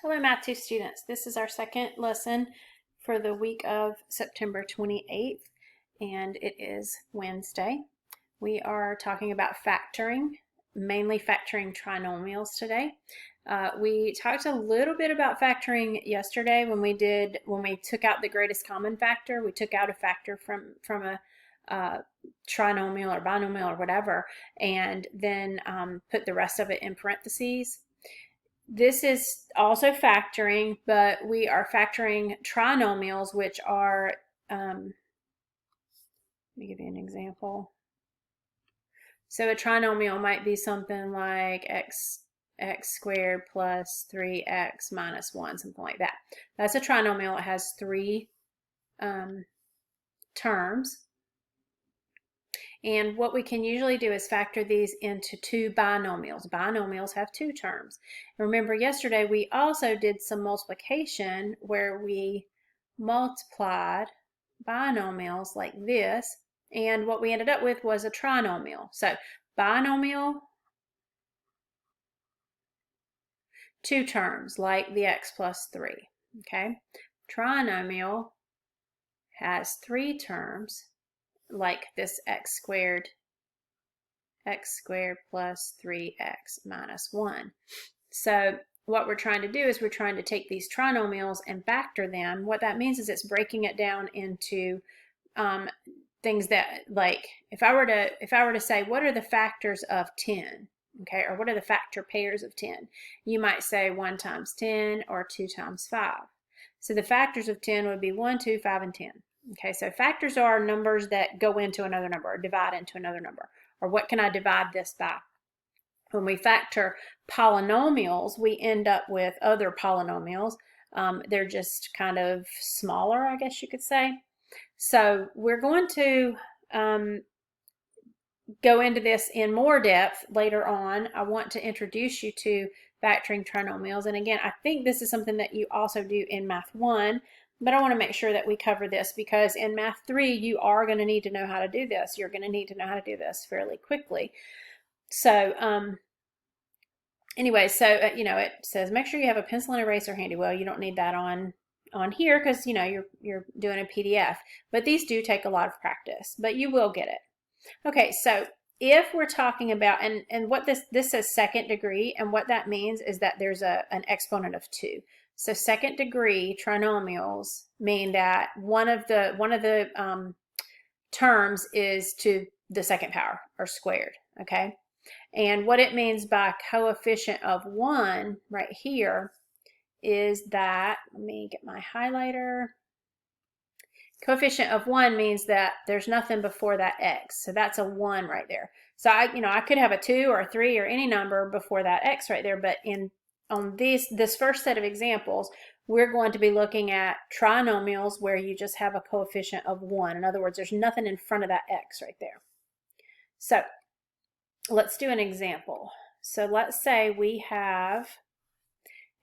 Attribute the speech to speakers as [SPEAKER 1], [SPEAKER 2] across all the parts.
[SPEAKER 1] Hello, Math 2 students. This is our second lesson for the week of September 28th, and it is Wednesday. We are talking about factoring, mainly factoring trinomials today. We talked a little bit about factoring yesterday when we took out the greatest common factor. We took out a factor from a trinomial or binomial or whatever, and then put the rest of it in parentheses. This is also factoring, but we are factoring trinomials, which are, let me give you an example. So a trinomial might be something like x squared plus 3x minus 1, something like that. That's a trinomial. It has three terms. And what we can usually do is factor these into two binomials. Binomials have two terms. Remember, yesterday we also did some multiplication where we multiplied binomials like this, and what we ended up with was a trinomial. So binomial, two terms like the x plus 3. Okay, trinomial has three terms like this x squared plus 3x minus 1. So what we're trying to do is we're trying to take these trinomials and factor them. What that means is it's breaking it down into things that, like, if I were to say what are the factors of 10, okay, or what are the factor pairs of 10, you might say 1 times 10 or 2 times 5. So the factors of 10 would be 1, 2, 5, and 10. Okay, so factors are numbers that go into another number or divide into another number. Or what can I divide this by? When we factor polynomials, we end up with other polynomials. They're just kind of smaller, I guess you could say. So we're going to go into this in more depth later on. I want to introduce you to factoring trinomials. And again, I think this is something that you also do in Math 1, but I want to make sure that we cover this because in Math 3, you are going to need to know how to do this. You're going to need to know how to do this fairly quickly. So anyway, so it says make sure you have a pencil and eraser handy. Well, you don't need that on here because you're doing a PDF, but these do take a lot of practice, but you will get it. Okay, so if we're talking about, and what this says second degree, and what that means is that there's an exponent of 2. So second degree trinomials mean that one of the terms is to the second power or squared, okay? And what it means by coefficient of 1 right here is that, let me get my highlighter. Coefficient of 1 means that there's nothing before that x. So that's a 1 right there. So I could have a 2 or a 3 or any number before that x right there, but on this first set of examples, we're going to be looking at trinomials where you just have a coefficient of 1. In other words, there's nothing in front of that x right there. So let's do an example. So let's say we have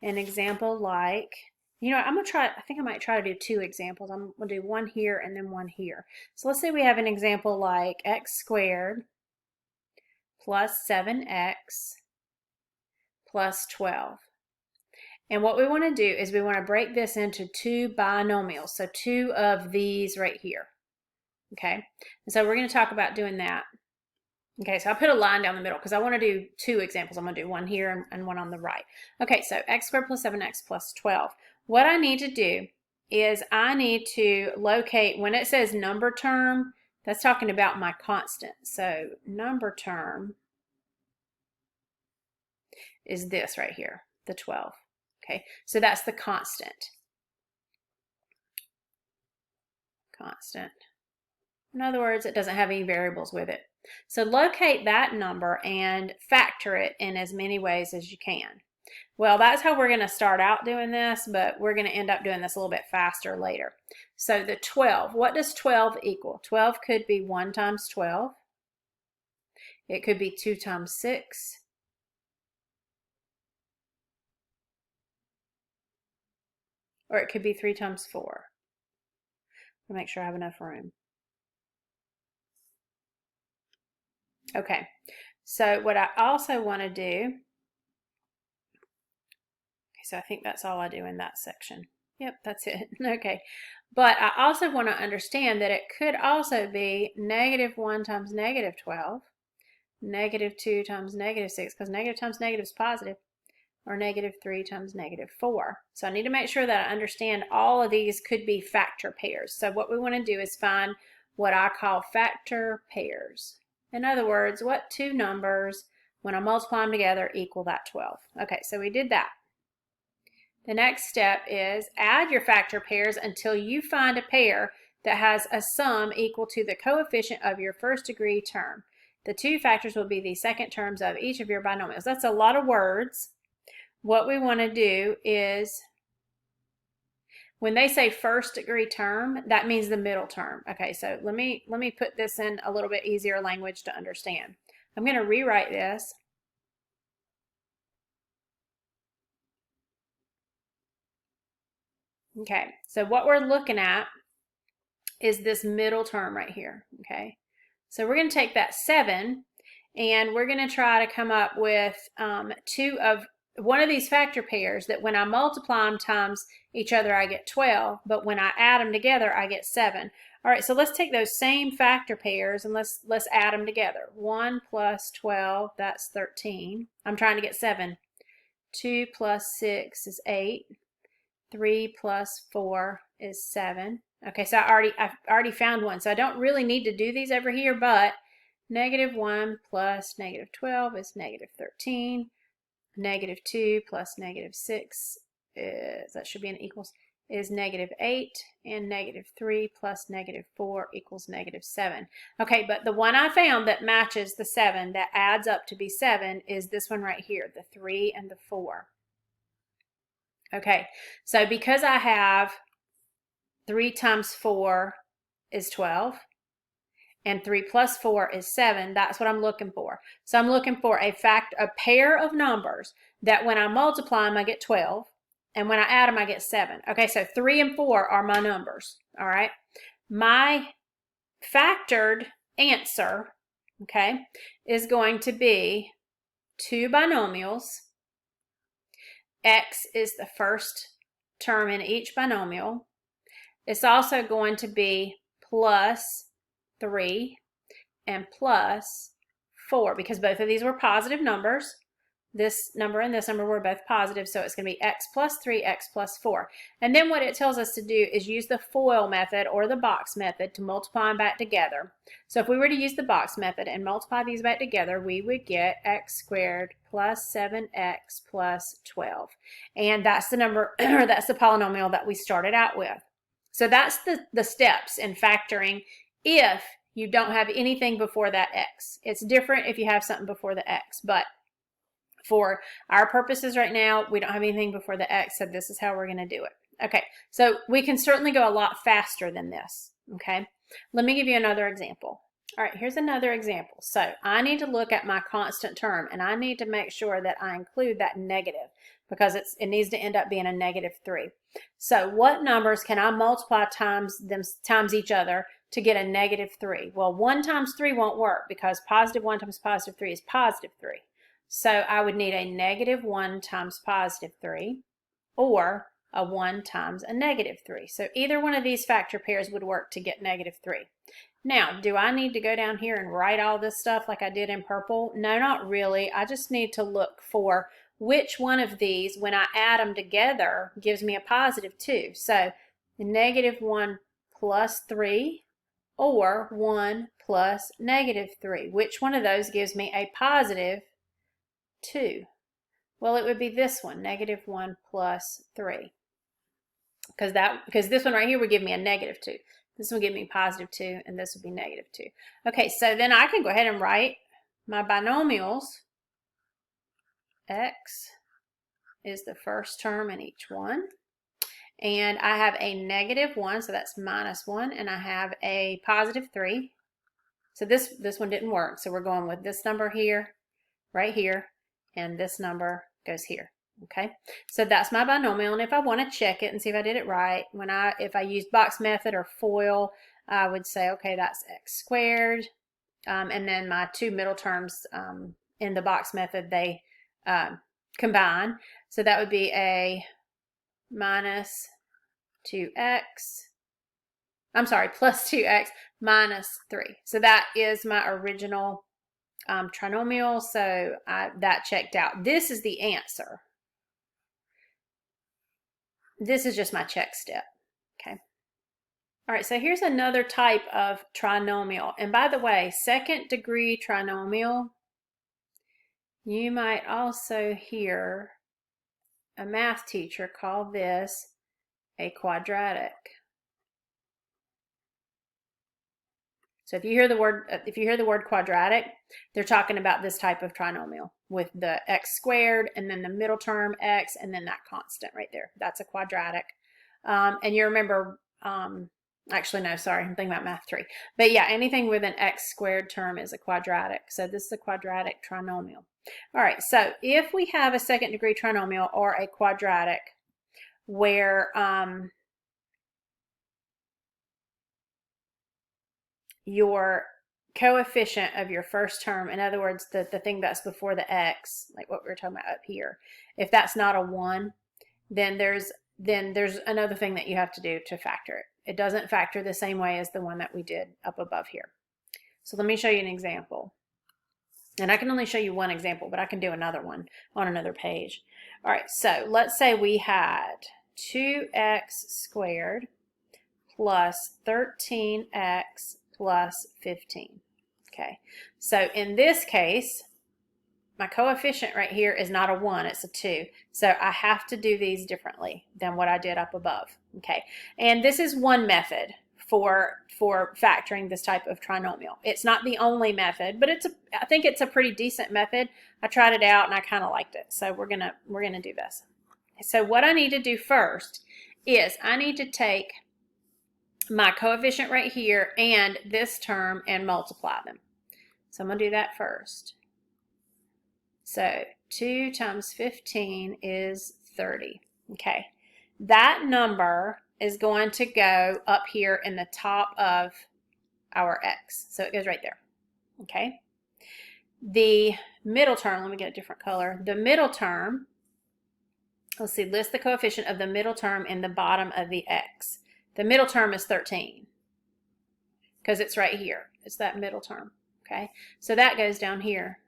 [SPEAKER 1] an example like, I'm going to try, I think I might try to do 2 examples. I'm going to do one here and then one here. So let's say we have an example like x squared plus 7x plus 12. And what we want to do is we want to break this into 2 binomials. So 2 of these right here. Okay. And so we're going to talk about doing that. Okay, so I put a line down the middle because I want to do 2 examples. I'm going to do one here and one on the right. Okay, so x squared plus 7x plus 12. What I need to do is I need to locate, when it says number term, that's talking about my constant. So number term is this right here, the 12. Okay, so that's the constant. Constant. In other words, it doesn't have any variables with it. So locate that number and factor it in as many ways as you can. Well, that's how we're going to start out doing this, but we're going to end up doing this a little bit faster later. So the 12, what does 12 equal? 12 could be 1 times 12. It could be 2 times 6. Or it could be 3 times 4. I'll make sure I have enough room. Okay, so what I also want to do, so I think that's all I do in that section. Yep, that's it. Okay, but I also want to understand that it could also be -1 times -12, -2 times -6, because negative times negative is positive, or -3 times -4. So I need to make sure that I understand all of these could be factor pairs. So what we want to do is find what I call factor pairs. In other words, what two numbers, when I multiply them together, equal that 12. Okay, so we did that. The next step is add your factor pairs until you find a pair that has a sum equal to the coefficient of your first degree term. The two factors will be the second terms of each of your binomials. That's a lot of words. What we want to do is, when they say first degree term, that means the middle term. Okay, so let me put this in a little bit easier language to understand. I'm going to rewrite this. Okay, so what we're looking at is this middle term right here. Okay, so we're going to take that 7 and we're going to try to come up with one of these factor pairs that when I multiply them times each other, I get 12, but when I add them together, I get 7. All right, so let's take those same factor pairs and let's add them together. 1 plus 12, that's 13. I'm trying to get 7. 2 plus 6 is 8. 3 plus 4 is 7. Okay, so I've already found one, so I don't really need to do these over here, but -1 plus -12 is -13. -2 plus -6 is, that should be an equals, is -8, and -3 plus -4 equals -7. Okay, but the one I found that matches the 7, that adds up to be 7, is this one right here, the 3 and the 4. Okay, so because I have 3 times 4 is 12, and 3 plus 4 is 7, that's what I'm looking for. So I'm looking for a pair of numbers that when I multiply them, I get 12, and when I add them, I get 7. Okay, so 3 and 4 are my numbers, all right? My factored answer, okay, is going to be two binomials. X is the first term in each binomial. It's also going to be plus 3 and plus 4 because both of these were positive numbers. This number and this number were both positive, so it's going to be x plus 3, x plus 4. And then what it tells us to do is use the FOIL method or the box method to multiply them back together. So if we were to use the box method and multiply these back together, we would get x squared plus 7x plus 12. And that's the number, or that's the polynomial that we started out with. So that's the steps in factoring if you don't have anything before that x. It's different if you have something before the x, but for our purposes right now, we don't have anything before the x, so this is how we're going to do it. Okay, so we can certainly go a lot faster than this, okay? Let me give you another example. All right, here's another example. So I need to look at my constant term, and I need to make sure that I include that negative because it needs to end up being a -3. So what numbers can I multiply times each other to get a -3? Well, 1 times 3 won't work because +1 times +3 is +3. So I would need a -1 times +3 or a 1 times a -3. So either one of these factor pairs would work to get -3. Now, do I need to go down here and write all this stuff like I did in purple? No, not really. I just need to look for which one of these, when I add them together, gives me a +2. So -1 plus 3 or 1 plus -3. Which one of those gives me a +2? Well, it would be this one, -1 plus 3. Because this one right here would give me a -2. This would give me +2, and this would be -2. Okay, so then I can go ahead and write my binomials. X is the first term in each one. And I have a -1, so that's -1, and I have a +3. So this one didn't work, so we're going with this number here, right here, and this number goes here. Okay, so that's my binomial, and if I want to check it and see if I did it right, if I use box method or FOIL, I would say, okay, that's x squared, and then my two middle terms in the box method, they combine. So that would be a minus 2x. I'm sorry, plus 2x minus 3. So that is my original trinomial. So that checked out. This is the answer. This is just my check step. Okay. All right, so here's another type of trinomial. And by the way, second degree trinomial, you might also hear a math teacher call this a quadratic. So if you hear the word quadratic, they're talking about this type of trinomial with the x squared and then the middle term x and then that constant right there. That's a quadratic. And you remember, actually no, sorry, I'm thinking about math 3. But yeah, anything with an x squared term is a quadratic. So this is a quadratic trinomial. All right, so if we have a second degree trinomial or a quadratic where your coefficient of your first term, in other words, the thing that's before the x, like what we were talking about up here, if that's not a 1, then there's another thing that you have to do to factor it. It doesn't factor the same way as the one that we did up above here. So let me show you an example. And I can only show you one example, but I can do another one on another page. All right, so let's say we had 2x squared plus 13x plus 15. Okay, so in this case, my coefficient right here is not a 1, it's a 2. So I have to do these differently than what I did up above. Okay, and this is one method for factoring this type of trinomial. It's not the only method, but I think it's a pretty decent method. I tried it out and I kind of liked it. So we're gonna do this. So what I need to do first is I need to take my coefficient right here and this term and multiply them. So I'm going to do that first. So 2 times 15 is 30. Okay. That number is going to go up here in the top of our x. So it goes right there. Okay. The middle term, let me get a different color. The middle term, let's see, list the coefficient of the middle term in the bottom of the x. The middle term is 13 because it's right here. It's that middle term, okay? So that goes down here.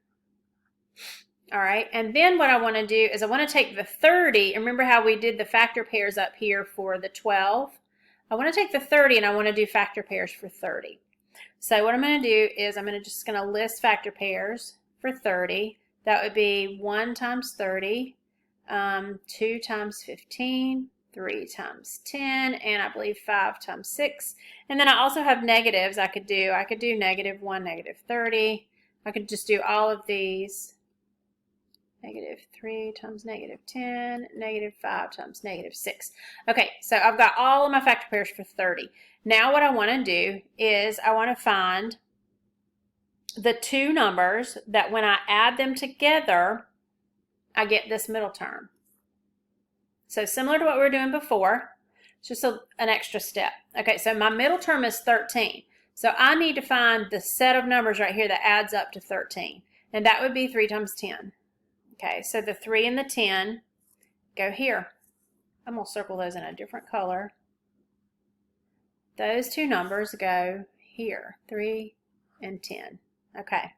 [SPEAKER 1] All right, and then what I want to do is I want to take the 30. Remember how we did the factor pairs up here for the 12? I want to take the 30 and I want to do factor pairs for 30. So what I'm going to do is I'm just going to list factor pairs for 30. That would be 1 times 30, 2 times 15, 3 times 10, and I believe 5 times 6. And then I also have negatives I could do. I could do negative 1, negative 30. I could just do all of these. Negative 3 times negative 10, negative 5 times negative 6. Okay, so I've got all of my factor pairs for 30. Now what I want to do is I want to find the two numbers that when I add them together, I get this middle term. So similar to what we were doing before, it's just an extra step. Okay, so my middle term is 13. So I need to find the set of numbers right here that adds up to 13. And that would be 3 times 10. Okay, so the 3 and the 10 go here. I'm going to circle those in a different color. Those two numbers go here, 3 and 10. Okay.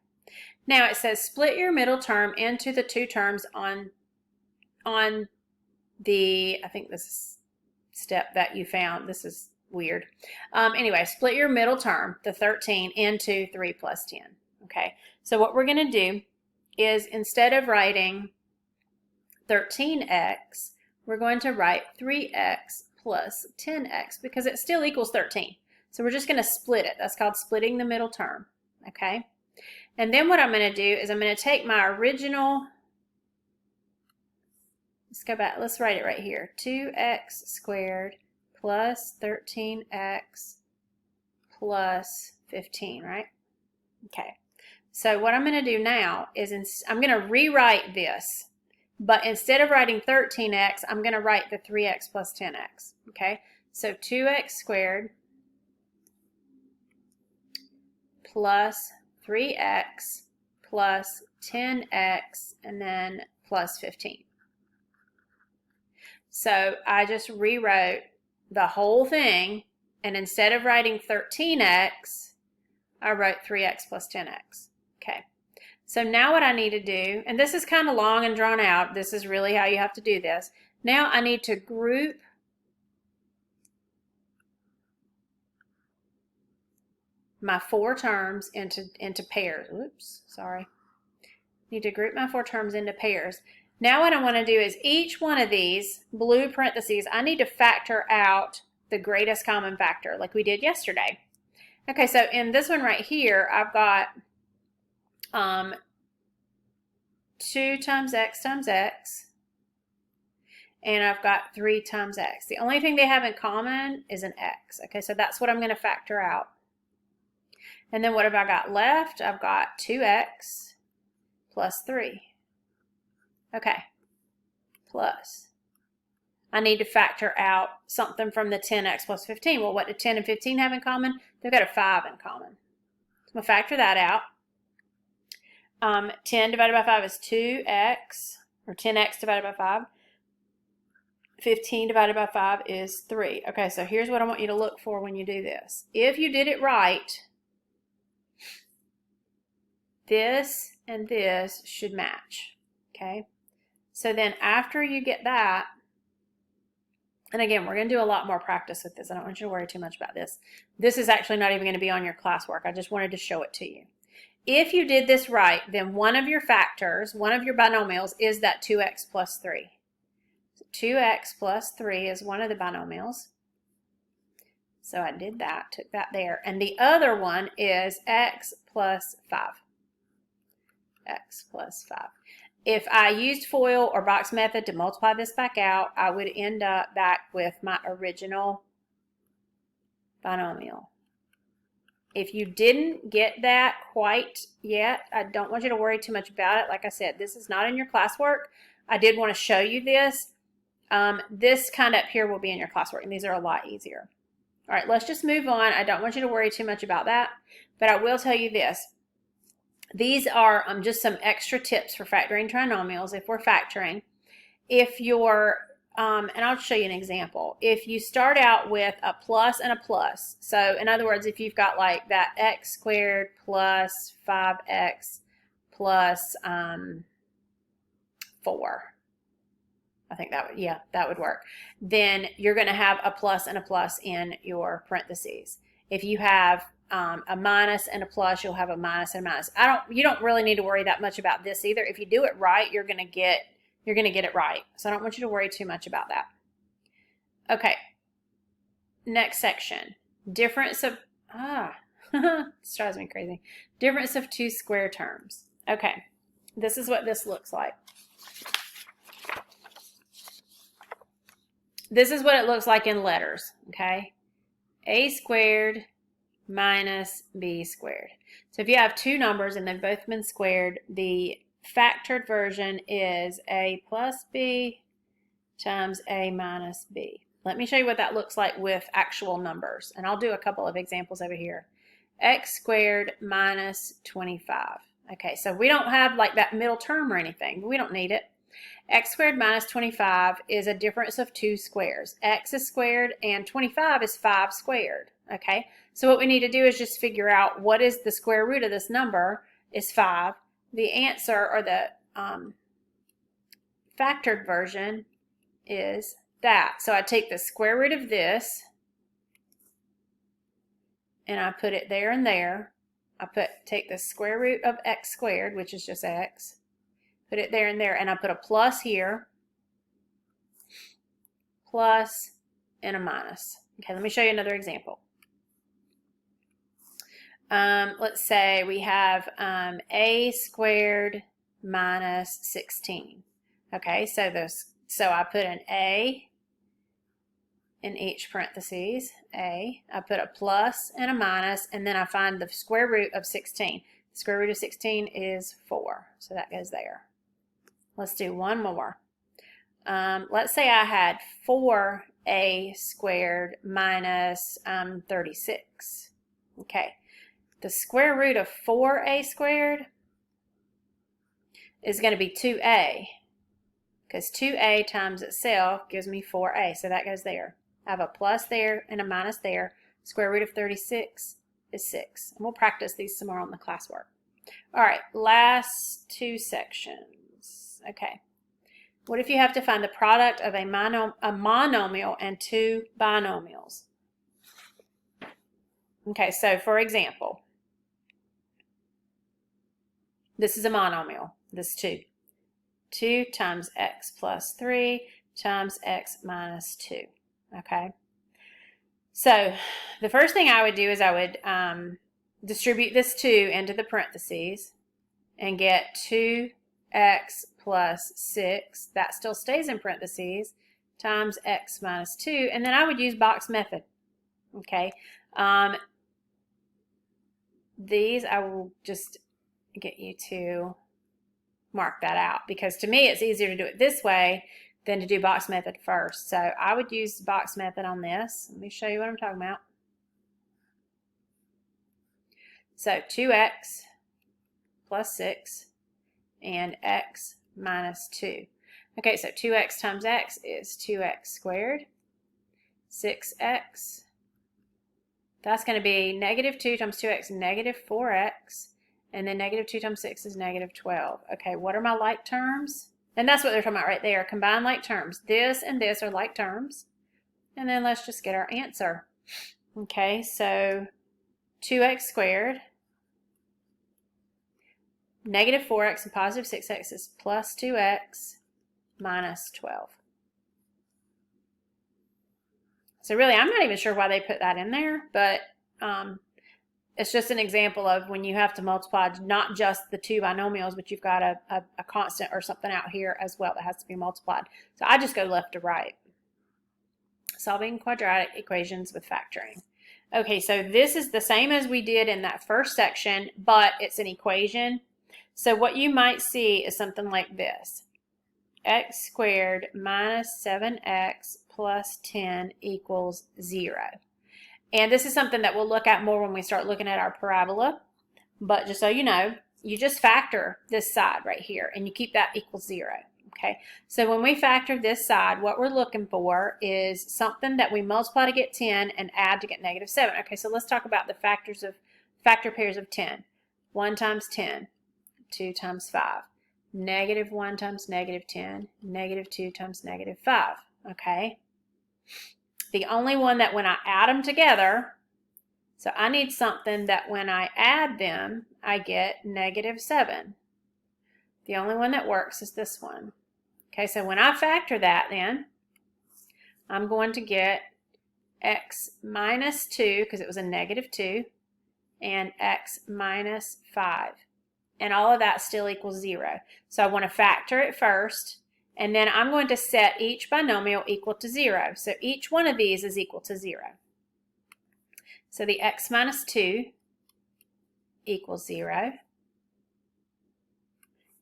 [SPEAKER 1] Now it says split your middle term into the two terms on the, I think this is step that you found. This is weird. Anyway, split your middle term, the 13, into 3 plus 10. Okay, so what we're going to do is instead of writing 13x, we're going to write 3x plus 10x because it still equals 13. So we're just going to split it. That's called splitting the middle term. Okay, and then what I'm going to do is I'm going to take my original, let's go back, let's write it right here, 2x squared plus 13x plus 15, right? Okay, so what I'm going to do now is I'm going to rewrite this, but instead of writing 13x, I'm going to write the 3x plus 10x, okay? So 2x squared plus 3x plus 10x and then plus 15. So I just rewrote the whole thing, and instead of writing 13x, I wrote 3x plus 10x. Okay. So now what I need to do, and this is kind of long and drawn out, this is really how you have to do this. Now I need to group my 4 terms into pairs. Oops, sorry. Need to group my 4 terms into pairs. Now what I want to do is each one of these blue parentheses, I need to factor out the greatest common factor like we did yesterday. Okay, so in this one right here, I've got 2 times x, and I've got 3 times x. The only thing they have in common is an x. Okay, so that's what I'm going to factor out. And then what have I got left? I've got 2x plus 3. Okay, plus. I need to factor out something from the 10x plus 15. Well, what do 10 and 15 have in common? They've got a 5 in common. So I'm going to factor that out. 10 divided by 5 is 2x, or 10x divided by 5. 15 divided by 5 is 3. Okay, so here's what I want you to look for when you do this. If you did it right, this and this should match. Okay, so then after you get that, and again, we're going to do a lot more practice with this. I don't want you to worry too much about this. This is actually not even going to be on your classwork. I just wanted to show it to you. If you did this right, then one of your factors, one of your binomials, is that 2x plus 3. So 2x plus 3 is one of the binomials. So I did that, took that there. And the other one is x plus 5. X plus 5. If I used FOIL or box method to multiply this back out, I would end up back with my original binomial. If you didn't get that quite yet, I don't want you to worry too much about it. Like I said, this is not in your classwork. I did want to show you this. This kind of up here will be in your classwork, and these are a lot easier. All right, let's just move on. I don't want you to worry too much about that, but I will tell you this. These are just some extra tips for factoring trinomials if we're factoring. If you're, and I'll show you an example. If you start out with a plus and a plus, so in other words, if you've got like that x squared plus 5x plus 4, I think that would, yeah, that would work. Then you're going to have a plus and a plus in your parentheses. If you have a minus and a plus, you'll have a minus and a minus. You don't really need to worry that much about this either. If you do it right, you're going to get it right. So I don't want you to worry too much about that. Okay. Next section. Difference of this drives me crazy. Difference of 2 square terms. Okay. This is what this looks like. This is what it looks like in letters, okay? A squared minus b squared. So if you have 2 numbers and they've both been squared, the factored version is a plus b times a minus b. Let me show you what that looks like with actual numbers, and I'll do a couple of examples over here. X squared minus 25. Okay, so we don't have like that middle term or anything. We don't need it. X squared minus 25 is a difference of 2 squares. X is squared and 25 is 5 squared. Okay, so what we need to do is just figure out what is the square root of this number is 5. The answer, or the factored version, is that. So I take the square root of this and I put it there and there. I take the square root of x squared, which is just x, put it there and there, and I put a plus here, plus, and a minus. Okay, let me show you another example. Let's say we have a squared minus 16. Okay, so I put an a in each parentheses, a. I put a plus and a minus, and then I find the square root of 16. The square root of 16 is 4, so that goes there. Let's do one more. Let's say I had 4a squared minus 36. Okay. The square root of 4a squared is going to be 2a. because 2a times itself gives me 4a, so that goes there. I have a plus there and a minus there. Square root of 36 is 6. And we'll practice these some more on the classwork. All right, last two sections. Okay. What if you have to find the product of a monomial and two binomials? Okay, so for example, this is a monomial. This is 2. 2 times x plus 3 times x minus 2. Okay? So the first thing I would do is I would distribute this 2 into the parentheses and get 2x plus 6, that still stays in parentheses, times x minus 2, and then I would use box method. Okay? These I will just get you to mark that out, because to me it's easier to do it this way than to do box method first. So I would use box method on this. Let me show you what I'm talking about. So 2x plus 6 and x minus 2. Okay, so 2x times x is 2x squared. 6x, that's going to be negative 2 times 2x, negative 4x. And then negative 2 times 6 is negative 12. Okay, what are my like terms? And that's what they're talking about right there, combined like terms. This and this are like terms. And then let's just get our answer. Okay, so 2x squared, negative 4x and positive 6x is plus 2x minus 12. So really, I'm not even sure why they put that in there, but it's just an example of when you have to multiply not just the two binomials, but you've got a constant or something out here as well that has to be multiplied. So I just go left to right. Solving quadratic equations with factoring. Okay, so this is the same as we did in that first section, but it's an equation. So what you might see is something like this. X squared minus 7x plus 10 equals 0. And this is something that we'll look at more when we start looking at our parabola. But just so you know, you just factor this side right here, and you keep that equals 0. Okay, so when we factor this side, what we're looking for is something that we multiply to get 10 and add to get negative 7. Okay, so let's talk about the factor pairs of 10. 1 times 10, 2 times 5. Negative 1 times negative 10, negative 2 times negative 5. Okay. The only one that when I add them together, so I need something that when I add them, I get negative 7. The only one that works is this one. Okay, so when I factor that then, I'm going to get x minus 2, because it was a negative 2, and x minus 5. And all of that still equals 0. So I want to factor it first. And then I'm going to set each binomial equal to 0. So each one of these is equal to 0. So the x minus 2 equals 0.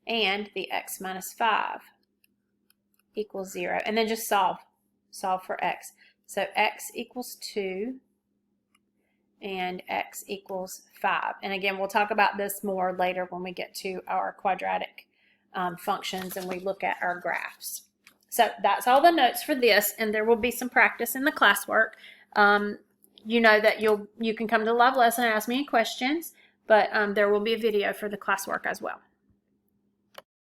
[SPEAKER 1] And the x minus 5 equals 0. And then just solve. Solve for x. So x equals 2 and x equals 5. And again, we'll talk about this more later when we get to our quadratic functions and we look at our graphs. So that's all the notes for this, and there will be some practice in the classwork. You know that you can come to the live lesson and ask me any questions, but there will be a video for the classwork as well.